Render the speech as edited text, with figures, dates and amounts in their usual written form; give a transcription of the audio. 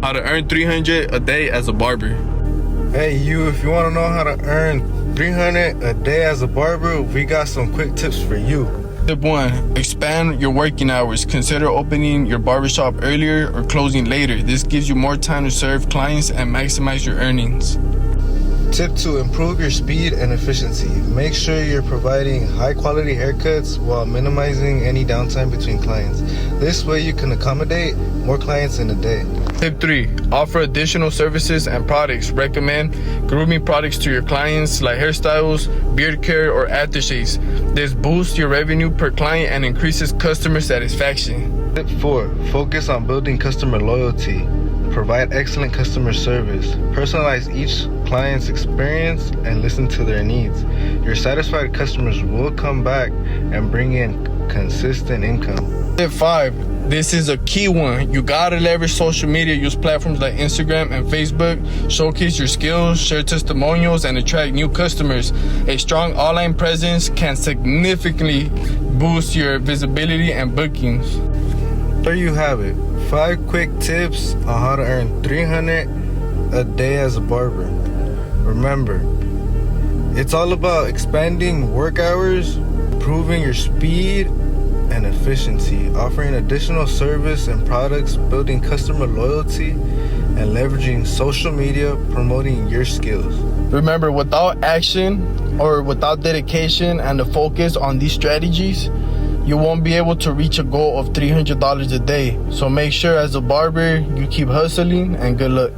How to earn $300 a day as a barber. Hey you, if you want to know how to earn $300 a day as a barber, we got some quick tips for you. Tip 1. Expand your working hours. Consider opening your barbershop earlier or closing later. This gives you more time to serve clients and maximize your earnings. Tip 2. Improve your speed and efficiency. Make sure you're providing high quality haircuts while minimizing any downtime between clients. This way you can accommodate more clients in a day. Tip 3. Offer additional services and products. Recommend grooming products to your clients like hairstyles, beard care, or aftershaves. This boosts your revenue per client and increases customer satisfaction. Tip 4. Focus on building customer loyalty. Provide excellent customer service. Personalize each client's experience and listen to their needs. Your satisfied customers will come back and bring in consistent income. Tip 5. This is a key one. You gotta leverage social media. Use platforms like Instagram and Facebook. Showcase your skills, share testimonials, and attract new customers. A strong online presence can significantly boost your visibility and bookings. There you have it. 5 quick tips on how to earn $300 a day as a barber. Remember, it's all about expanding work hours, improving your speed and efficiency, offering additional service and products, building customer loyalty, and leveraging social media, promoting your skills. Remember, without action or without dedication and the focus on these strategies, you won't be able to reach a goal of $300 a day. So make sure as a barber, you keep hustling, and good luck.